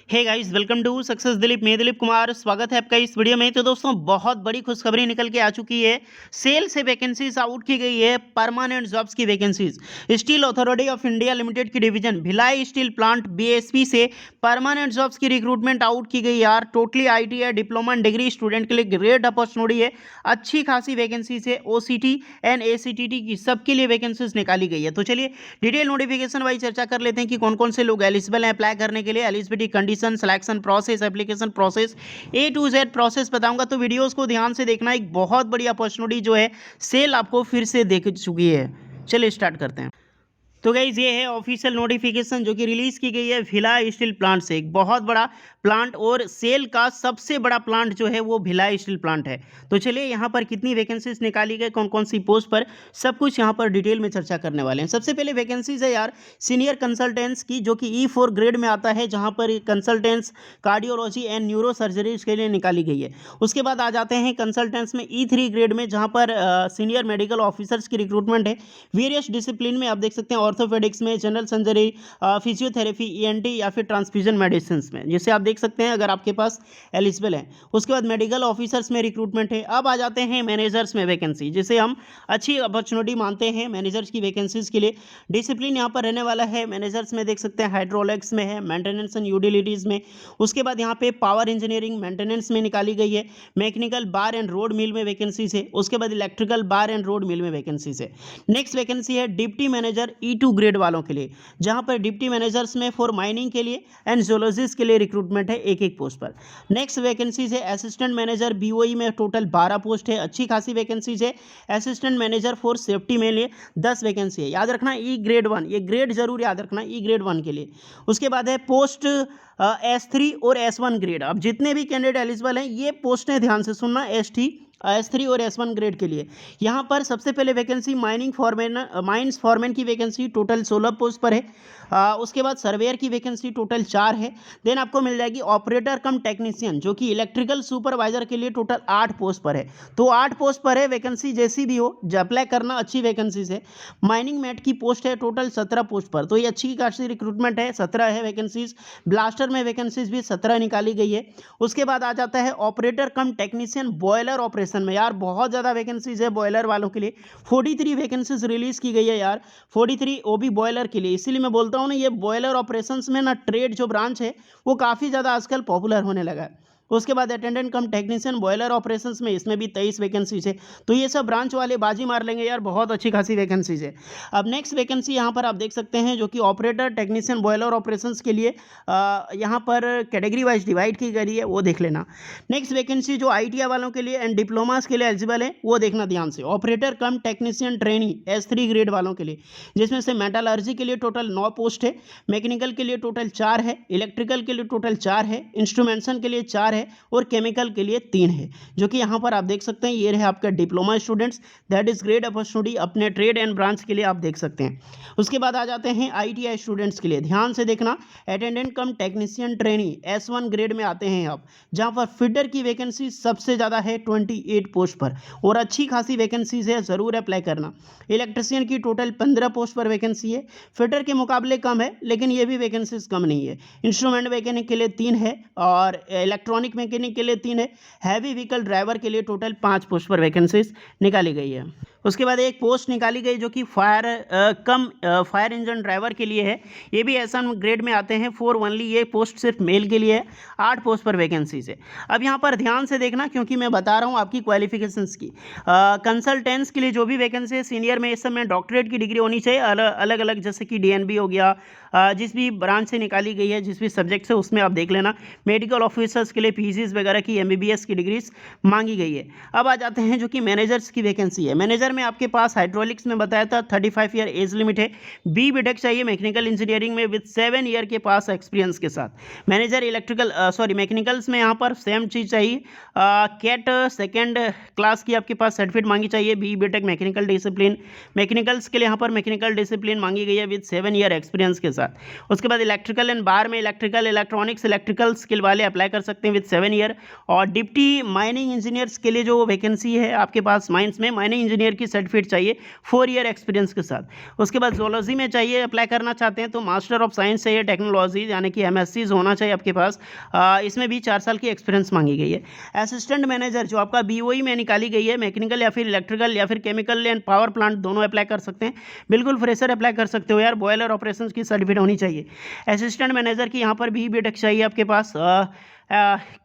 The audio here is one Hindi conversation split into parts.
Hey guys, welcome to success Dilip. मैं दिलीप कुमार, स्वागत है आपका इस वीडियो में। तो दोस्तों, बहुत बड़ी खुशखबरी निकल के आ चुकी है। सेल से वैकेंसीज आउट की गई है, परमानेंट जॉब्स की vacancies. Steel authority of India limited की division Bhilai steel plant BSP से परमानेंट जॉब्स की रिक्रूटमेंट आउट की गई यार। Totally ITI diploma degree student के लिए ग्रेट अपॉर्चुनिटी है। अच्छी खासी वैकेंसीज है। ओसीटी एंड एसीटीटी की सबके लिए वैकेंसीज निकाली गई है। तो चलिए डिटेल नोटिफिकेशन वाइज चर्चा कर लेते हैं कि कौन कौन से लोग एलिजिबल हैं अप्लाई करने के लिए। Eligibility condition, selection process, application process, A to Z process बताऊंगा, तो वीडियोस को ध्यान से देखना। एक बहुत बड़ी अपॉर्चुनिटी जो है सेल आपको फिर से देख चुकी है। चलिए स्टार्ट करते हैं। तो गाइज ये है ऑफिशियल नोटिफिकेशन जो कि रिलीज की गई है भिलाई स्टील प्लांट से। एक बहुत बड़ा प्लांट और सेल का सबसे बड़ा प्लांट जो है वो भिलाई स्टील प्लांट है। तो चलिए यहाँ पर कितनी वैकेंसीज निकाली गई, कौन कौन सी पोस्ट पर, सब कुछ यहाँ पर डिटेल में चर्चा करने वाले हैं। सबसे पहले वैकेंसीज है यार सीनियर कंसल्टेंट्स की, जो कि E4 ग्रेड में आता है, जहाँ पर consultants cardiology and neuro surgeries के लिए निकाली गई है। उसके बाद आ जाते हैं कंसल्टेंट्स में E3 ग्रेड में, जहाँ पर सीनियर मेडिकल ऑफिसर्स की रिक्रूटमेंट है। वेरियस डिसिप्लिन में आप देख सकते हैं, ऑर्थोपेडिक्स में, जनरल सर्जरी, फिजियोथेरेपी, ईएनटी या फिर ट्रांसफ्यूजन मेडिसिन में, जिसे आप देख सकते हैं अगर आपके पास एलिजिबल है। उसके बाद मेडिकल ऑफिसर्स में रिक्रूटमेंट है। अब आ जाते हैं मैनेजर्स में वैकेंसी, जिसे हम अच्छी अपॉर्चुनिटी मानते हैं मैनेजर्स की वैकेंसीज के लिए। डिसिप्लिन यहाँ पर रहने वाला है मैनेजर्स में, देख सकते हैं हाइड्रोलिक्स में है, मेंटेनेंस एंड यूटिलिटीज़ में। उसके बाद यहाँ पे पावर इंजीनियरिंग मेंटेनेंस में निकाली गई है। मैकेनिकल बार एंड रोड मिल में वैकेंसीज है। उसके बाद इलेक्ट्रिकल बार एंड रोड मिल में वैकेंसीज है। नेक्स्ट वैकेंसी है डिप्टी मैनेजर E2 ग्रेड वालों के लिए, जहां पर डिप्टी मैनेजर्स में फॉर माइनिंग के लिए एंड जियोलॉजिस्ट के लिए रिक्रूटमेंट है एक एक पोस्ट पर। नेक्स्ट वैकेंसीज है असिस्टेंट मैनेजर BOE में, टोटल 12 पोस्ट है, अच्छी खासी वैकेंसीज है। असिस्टेंट मैनेजर फॉर सेफ्टी में लिए 10 वैकेंसी है। याद रखना E ग्रेड 1, ये ग्रेड जरूर याद रखना, E ग्रेड 1 के लिए। उसके बाद है पोस्ट S3 और S1 ग्रेड। अब जितने भी कैंडिडेट एलिजिबल हैं ये पोस्टें ध्यान से सुनना, S3 और S1 ग्रेड के लिए। यहाँ पर सबसे पहले वैकेंसी माइंस फॉरमैन की वैकेंसी टोटल 16 पोस्ट पर है। उसके बाद सर्वेयर की वैकेंसी टोटल 4 है। देन आपको मिल जाएगी ऑपरेटर कम टेक्नीशियन, जो कि इलेक्ट्रिकल सुपरवाइजर के लिए टोटल 8 पोस्ट पर है। तो 8 पोस्ट पर है, वैकेंसी जैसी भी हो अप्लाई करना, अच्छी वैकेंसीज है। माइनिंग मैट की पोस्ट है टोटल 17 पोस्ट पर, तो ये अच्छी खासी रिक्रूटमेंट है, 17 है वैकेंसीज। ब्लास्टर में वैकेंसीज भी 17 निकाली गई है। उसके बाद आ जाता है ऑपरेटर कम टेक्नीशियन बॉयलर ऑपरेशन में। यार बहुत ज़्यादा वैकेंसीज है बॉयलर वालों के लिए, 43 वैकेंसीज रिलीज की गई है यार, 43 वो भी बॉयलर के लिए। इसीलिए मैं बोलता हूँ ना, ये बॉयलर ऑपरेशंस में ना ट्रेड जो ब्रांच है वो काफ़ी ज़्यादा आजकल पॉपुलर होने लगा है। उसके बाद अटेंडेंट कम टेक्नीशियन बॉयलर ऑपरेशंस में, इसमें भी 23 वैकेंसीज है। तो ये सब ब्रांच वाले बाजी मार लेंगे यार, बहुत अच्छी खासी वैकेंसीज है। अब नेक्स्ट वैकेंसी यहाँ पर आप देख सकते हैं, जो कि ऑपरेटर टेक्नीशियन बॉयलर ऑपरेशंस के लिए यहाँ पर कैटेगरी वाइज डिवाइड की गई है, वो देख लेना। नेक्स्ट वैकेंसी जो ITI वालों के लिए एंड डिप्लोमास के लिए एलिजिबल है, वो देखना ध्यान से। ऑपरेटर कम टेक्नीशियन ट्रेनी S3 ग्रेड वालों के लिए, जिसमें से मेटलर्जी के लिए टोटल 9 पोस्ट है, मैकेनिकल के लिए टोटल 4 है, इलेक्ट्रिकल के लिए टोटल 4 है, इंस्ट्रूमेंटेशन के लिए 4 है और केमिकल के लिए 3 है। जो कि यहाँ पर आप देख सकते हैं, ये रहे आपका diploma students. That is great opportunity अपने ट्रेड एंड ब्रांच के लिए, आप देख सकते हैं। उसके बाद आ जाते हैं ITI स्टूडेंट्स के लिए, ध्यान से देखना। अटेंडेंट कम टेक्नीशियन ट्रेनी S1 ग्रेड में आते हैं आप, जहाँ पर फिटर की वैकेंसी सबसे ज़्यादा है 28 पोस्ट पर, और अच्छी खासी वैकेंसीज है, ज़रूर अप्लाई करना। इलेक्ट्रिशियन की टोटल 15 पोस्ट पर वैकेंसी है, फिटर के मुकाबले कम है लेकिन ये भी वैकेंसीज कम नहीं है। इंस्ट्रूमेंट मैकेनिक के लिए 3 है और इलेक्ट्रॉनिक मैकेनिक के लिए 3 है। हैवी व्हीकल ड्राइवर के लिए टोटल 5 पोस्ट पर वैकेंसीज निकाली गई है। उसके बाद एक पोस्ट निकाली गई जो कि फायर इंजन ड्राइवर के लिए है। ये भी S1 ग्रेड में आते हैं, 4 ओनली। ये पोस्ट सिर्फ मेल के लिए है, 8 पोस्ट पर वैकेंसीज है। अब यहाँ पर ध्यान से देखना, क्योंकि मैं बता रहा हूँ आपकी क्वालिफिकेशंस की। कंसल्टेंट्स के लिए जो भी वैकेंसी है, सीनियर में इस समय डॉक्टरेट की डिग्री होनी चाहिए, अलग अलग, जैसे कि DNB हो गया, जिस भी ब्रांच से निकाली गई है, जिस भी सब्जेक्ट से, उसमें आप देख लेना। मेडिकल ऑफिसर्स के लिए PGs वगैरह की MBBS की डिग्रीज मांगी गई है। अब आ जाते हैं जो कि मैनेजर्स की वैकेंसी है। मैनेजर में आपके पास हाइड्रोलिक्स में बताया था 35 ईयर एज लिमिट है, BTech चाहिए मैकेनिकल इंजीनियरिंग में विद 7 ईयर के पास एक्सपीरियंस के साथ। मैनेजर मैकेनिकल्स में यहाँ पर सेम चीज़ चाहिए, कैट सेकेंड क्लास की आपके पास सर्टिफिकेट मांगी चाहिए, BTech मैकेनिकल डिसिप्लिन। मैकेनिकल्स के लिए यहाँ पर मैकेनिकल डिसिप्लिन मांगी गई है विद 7 ईयर एक्सपीरियंस के साथ। उसके बाद इलेक्ट्रिकल एंड बार में इलेक्ट्रिकल, इलेक्ट्रॉनिक्स, इलेक्ट्रिकल स्किल वाले अप्लाई कर सकते हैं विद 7 ईयर। और डिप्टी माइनिंग इंजीनियर्स के लिए जो वैकेंसी है आपके पास, माइंस में माइनिंग इंजीनियर की की सर्टिफिकेट चाहिए 4 ईयर एक्सपीरियंस के साथ। उसके बाद जोलॉजी में चाहिए, अप्लाई करना चाहते हैं तो मास्टर ऑफ साइंस चाहिए टेक्नोलॉजी यानी कि MSc होना चाहिए आपके पास। इसमें भी 4 साल की एक्सपीरियंस मांगी गई है। असिस्टेंट मैनेजर जो आपका BOE में निकाली गई है, मैकेनिकल या फिर इलेक्ट्रिकल या फिर केमिकल एंड पावर प्लांट दोनों अप्लाई कर सकते हैं। बिल्कुल फ्रेशर अप्लाई कर सकते हो यार, बॉयलर ऑपरेशंस की सर्टिफिकेट होनी चाहिए। असिस्टेंट मैनेजर की यहाँ पर भी BTech चाहिए आपके पास।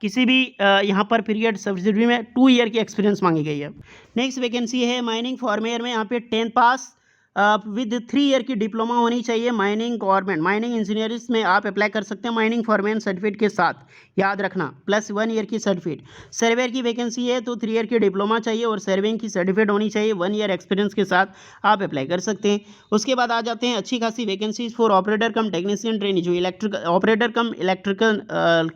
किसी भी यहाँ पर पीरियड सब्सिडी में 2 ईयर की एक्सपीरियंस मांगी गई है। नेक्स्ट वैकेंसी है माइनिंग फॉर्मेयर में, यहाँ पे 10 पास विद 3 ईयर की डिप्लोमा होनी चाहिए। माइनिंग गवर्नमेंट माइनिंग इंजीनियरिंग में आप अप्लाई कर सकते हैं माइनिंग फॉरमैन सर्टिफिकेट के साथ, याद रखना, प्लस 1 ईयर की सर्टिफिकेट। सर्वेयर की वैकेंसी है तो 3 ईयर की डिप्लोमा चाहिए और सर्वेइंग की सर्टिफिकेट होनी चाहिए, 1 ईयर एक्सपीरियंस के साथ आप अप्लाई कर सकते हैं। उसके बाद आ जाते हैं अच्छी खासी vacancies for operator come technician trainee, जो इलेक्ट्रिकल ऑपरेटर कम इलेक्ट्रिकल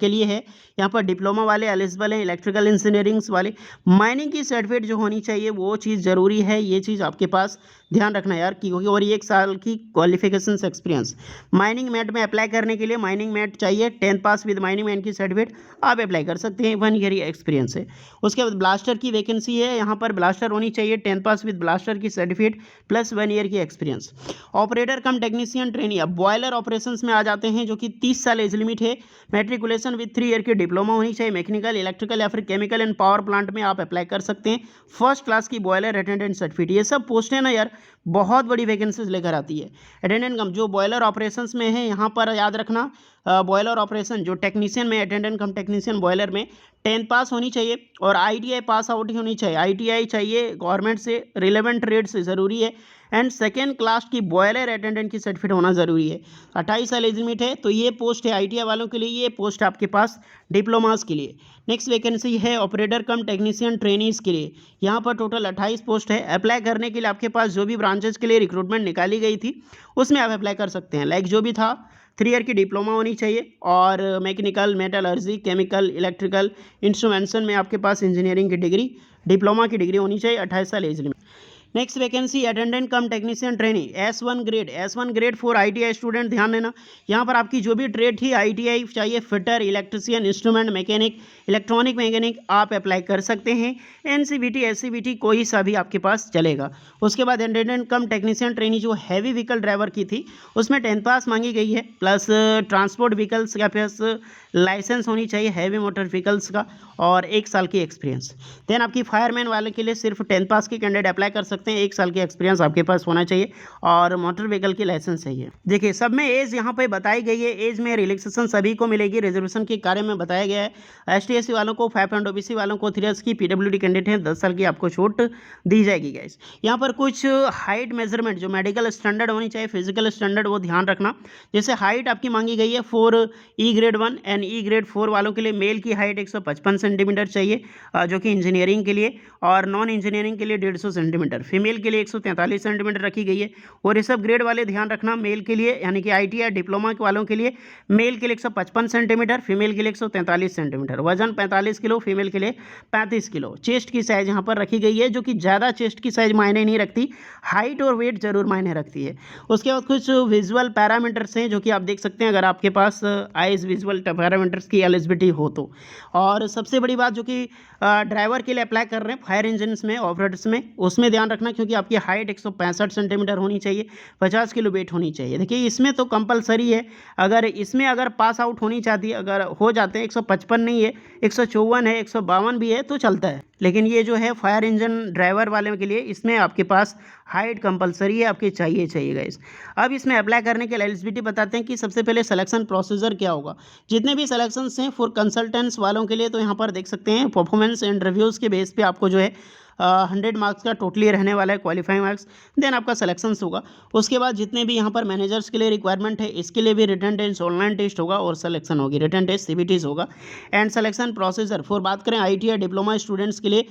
के लिए है। यहाँ पर डिप्लोमा वाले एलिजिबल हैं, इलेक्ट्रिकल इंजीनियरिंग्स वाले। माइनिंग की सर्टिफिकेट जो होनी चाहिए वो चीज़ ज़रूरी है, ये चीज़ आपके पास ध्यान रखना यार क्योंकि, और 1 साल की क्वालिफिकेशन एक्सपीरियंस। माइनिंग मैट में अप्लाई करने के लिए माइनिंग मैट चाहिए, 10 पास विद माइनिंग मैट की सर्टिफिकेट आप अप्लाई कर सकते हैं, 1 ईयर एक्सपीरियंस है। उसके बाद ब्लास्टर की वैकेंसी है, यहाँ पर ब्लास्टर होनी चाहिए, 10 पास विद ब्लास्टर की सर्टिफिकेट प्लस 1 ईयर की एक्सपीरियंस। ऑपरेटर कम टेक्नीशियन ट्रेनी, अब बॉयलर ऑपरेशंस में आ जाते हैं जो कि 30 साल एज लिमिट है। मैट्रिकुलेशन विद 3 ईयर की डिप्लोमा होनी चाहिए। मैकेनिकल, इलेक्ट्रिकल या फिर केमिकल एंड पावर प्लांट में आप अप्लाई कर सकते हैं। फर्स्ट क्लास की बॉयलर अटेंडेंट सर्टिफिकेट, ये सब पोस्ट है ना यार, बहुत बड़ी वैकेंसीज लेकर आती है। अटेंडेंट कम जो बॉयलर ऑपरेशंस में है, यहाँ पर याद रखना बॉयलर ऑपरेशन जो टेक्नीशियन में, अटेंडेंट कम टेक्नीशियन बॉयलर में 10 पास होनी चाहिए और ITI पास आउट ही होनी चाहिए। ITI चाहिए गवर्नमेंट से, रिलेवेंट ट्रेड से ज़रूरी है। एंड सेकेंड क्लास की बॉयलर अटेंडेंट की सर्टिफिकेट होना ज़रूरी है। 28 साल एज लिमिट है, तो ये पोस्ट है ITI वालों के लिए, ये पोस्ट आपके पास डिप्लोमास के लिए। नेक्स्ट वैकेंसी है ऑपरेटर कम टेक्नीशियन ट्रेनीज के लिए, यहाँ पर टोटल 28 पोस्ट है। अप्लाई करने के लिए आपके पास जो भी ब्रांचेस के लिए रिक्रूटमेंट निकाली गई थी उसमें आप अप्लाई कर सकते हैं। लाइक जो भी था 3 ईयर की डिप्लोमा होनी चाहिए और mechanical, metallurgy, chemical, electrical, instrumentation में आपके पास इंजीनियरिंग की डिग्री, डिप्लोमा की डिग्री होनी चाहिए, 28 साल age limit. Next vacancy attendant come technician trainee S1 grade for ITI student, ध्यान देना। यहाँ पर आपकी जो भी ट्रेड थी ITI चाहिए, fitter, electrician, instrument mechanic, electronic mechanic, आप अप्लाई कर सकते हैं। NCVT, SCVT कोई सा भी आपके पास चलेगा। उसके बाद अटेंडेंट कम टेक्नीशियन ट्रेनी जो हैवी व्हीकल ड्राइवर की थी उसमें 10 पास मांगी गई है, प्लस ट्रांसपोर्ट व्हीकल्स का प्लस लाइसेंस होनी चाहिए हैवी मोटर व्हीकल्स का और 1 साल की एक्सपीरियंस। देन आपकी फायरमैन वाले के लिए सिर्फ 10 पास की कैंडिडेट अप्लाई कर सकते हैं, 1 साल की एक्सपीरियंस आपके पास होना चाहिए और मोटर व्हीकल की लाइसेंस चाहिए। देखिए सब में एज यहाँ पे बताई गई है, एज में रिलैक्सेशन सभी को मिलेगी, रिजर्वेशन के बारे में बताया गया है। ST/SC वालों को, 5 एंड OBC वालों को, 3 इयर्स की PWD कैंडिडेट हैं 10 साल की आपको छूट दी जाएगी गाइस। यहाँ पर कुछ हाइट मेजरमेंट जो मेडिकल स्टैंडर्ड होनी चाहिए, फिजिकल स्टैंडर्ड, वो ध्यान रखना। जैसे हाइट आपकी मांगी गई है for E grade 1 and E grade 4 वालों के लिए मेल की हाइट 155 सेंटीमीटर चाहिए जो कि इंजीनियरिंग के लिए, और नॉन इंजीनियरिंग के लिए 150 सेंटीमीटर, फीमेल के लिए 143 सेंटीमीटर रखी गई है। और रिसर्व ग्रेड वाले ध्यान रखना, मेल के लिए यानी कि ITI डिप्लोमा वालों के लिए मेल के लिए 155 सेंटीमीटर, फीमेल के लिए 143 सेंटीमीटर, वजन 45 किलो, फीमेल के लिए 35 किलो। चेस्ट की साइज यहाँ पर रखी गई है जो कि ज़्यादा चेस्ट की साइज मायने नहीं रखती, हाइट और वेट जरूर मायने रखती है। उसके बाद कुछ विजुअल पैरामीटर्स हैं जो कि आप देख सकते हैं अगर आपके पास आइज विजुअल पैरामीटर्स की एलिजिबिलिटी हो तो। और सबसे बड़ी बात जो कि ड्राइवर के लिए अप्लाई कर रहे हैं फायर इंजन में, ऑपरेटर्स में, उसमें ध्यान रखना क्योंकि आपकी हाइट 165 सेंटीमीटर होनी चाहिए, 50 किलो वेट होनी चाहिए। देखिए इसमें तो कंपलसरी है, अगर इसमें अगर पास आउट होनी चाहती है, अगर हो जाते हैं 155 नहीं है, 154 है, 152 भी है तो चलता है, लेकिन ये जो है फायर इंजन ड्राइवर वाले के लिए इसमें आपके पास हाइट कंपलसरी है, आपके चाहिए गाइस। अब इसमें अप्लाई करने के लिए एलिजिबिलिटी बताते हैं कि सबसे पहले सिलेक्शन प्रोसीजर क्या होगा। जितने भी सिलेक्शंस हैं फॉर कंसल्टेंट्स वालों के लिए तो यहाँ पर देख सकते हैं परफॉर्मेंस एंड रिव्यूज़ के बेस पे आपको जो है 100 मार्क्स का टोटली रहने वाला है, क्वालिफाइंग मार्क्स, देन आपका सिलेक्शंस होगा। उसके बाद जितने भी यहाँ पर मैनेजर्स के लिए रिक्वायरमेंट है इसके लिए भी रिटन टेस्ट, ऑनलाइन टेस्ट होगा और सिलेक्शन होगी, रिटन टेस्ट CBTs होगा। एंड सिलेक्शन प्रोसीजर फॉर बात करें ITI डिप्लोमा स्टूडेंट्स के लिए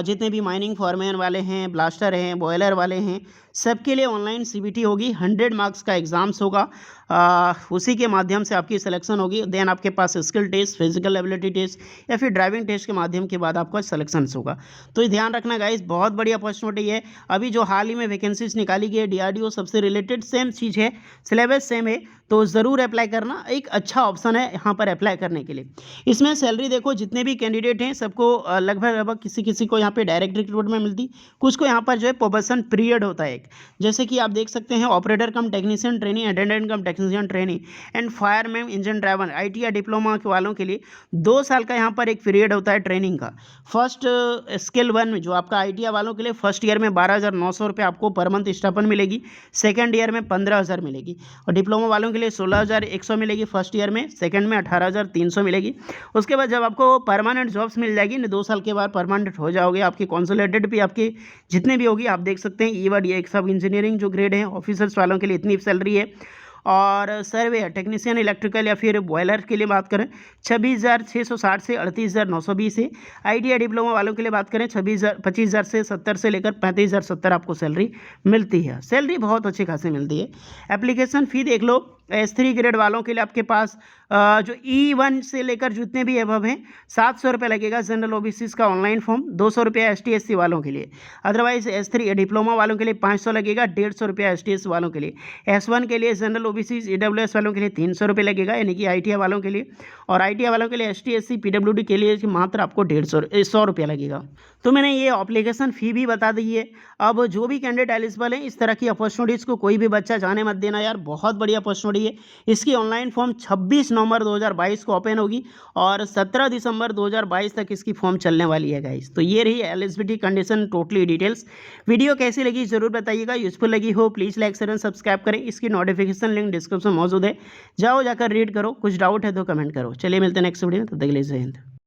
जितने भी माइनिंग फॉरमैन वाले हैं, ब्लास्टर हैं, बॉयलर वाले हैं, सबके लिए ऑनलाइन CBT होगी, 100 मार्क्स का एग्जाम्स होगा, उसी के माध्यम से आपकी सिलेक्शन होगी। देन आपके पास skill test, physical ability test या फिर ड्राइविंग टेस्ट के माध्यम के बाद आपका सिलेक्शन होगा। तो ये ध्यान रखना गाइस, बहुत बड़ी अपॉर्चुनिटी है। अभी जो हाल ही में वैकेंसीज निकाली गई है DRDO सबसे रिलेटेड सेम चीज़ है, सिलेबस सेम है, तो ज़रूर अप्लाई करना, एक अच्छा ऑप्शन है यहाँ पर अप्लाई करने के लिए। इसमें सैलरी देखो, जितने भी कैंडिडेट हैं सबको लगभग किसी को यहाँ पे डायरेक्ट रिक्रूटमेंट मिलती, कुछ को यहाँ पर जो है प्रोबेशन पीरियड होता है एक, जैसे कि आप देख सकते हैं operator come technician training, attendant come technician training and fireman engine driver IT या डिप्लोमा के वालों के लिए 2 साल का यहाँ पर एक पीरियड होता है ट्रेनिंग का। फर्स्ट स्किल 1 में जो आपका ITI वालों के लिए फर्स्ट ईयर में 12,900 रुपये आपको पर मंथ स्टाइपेंड मिलेगी, सेकेंड ईयर में 15,000 मिलेगी, और डिप्लोमा वालों के लिए 16,100 मिलेगी फर्स्ट ईयर में, सेकंड में 18,300 मिलेगी। उसके बाद जब आपको परमानेंट जॉब्स मिल जाएगी ना, 2 साल के बाद परमानेंट हो जाओगे, आपकी कंसोलिडेटेड भी आपके जितने भी होगी, आप देख सकते हैं ईवड ये एक सब इंजीनियरिंग जो ग्रेड है ऑफिसर्स वालों के लिए इतनी सैलरी है। और सर्वे टेक्नीशियन इलेक्ट्रिकल या फिर बॉयलर के लिए बात करें 26,660 से 38,920 है। ITI डिप्लोमा वालों के लिए बात करें 25,000 से 70 से लेकर 35,070 आपको सैलरी मिलती है। सैलरी बहुत अच्छी खासी मिलती है। एप्लीकेशन फ़ी देख लो, S3 ग्रेड वालों के लिए आपके पास जो E1 से लेकर जितने भी एबव हैं 700 रुपये लगेगा जनरल OBC का ऑनलाइन फॉर्म, 200 रुपये ST SC वालों के लिए। अदरवाइज S3 डिप्लोमा वालों के लिए 500 लगेगा, 150 रुपये ST SC वालों के लिए। S1 के लिए जनरल OBC EWS वालों के लिए 300 रुपये लगेगा, यानी कि ITI वालों के लिए, और ITI वालों के लिए ST SC PWD के लिए मात्र आपको 100 रुपया लगेगा। तो मैंने ये एप्लीकेशन फ़ी भी बता दी है। अब जो भी कैंडिडेट एलिजिबल है, इस तरह की अपॉर्चुनिटीज़ को कोई भी बच्चा जाने मत देना यार, बहुत बड़ी अपॉर्चुनिटी है। इसकी ऑनलाइन फॉर्म 26 नवंबर 2022 को ओपन होगी और 17 दिसंबर 2022 तक इसकी फॉर्म चलने वाली है गाइस। तो ये रही eligibility condition totally details. Video कैसी लगी ज़रूर बताइएगा, यूजफुल लगी हो please like share and subscribe करें। इसकी नोटिफिकेशन लिंक डिस्क्रिप्शन में मौजूद है, जाओ जाकर रीड करो, कुछ डाउट है तो कमेंट करो। चलिए मिलते हैं नेक्स्ट वीडियो में, तब तक के लिए जय हिंद।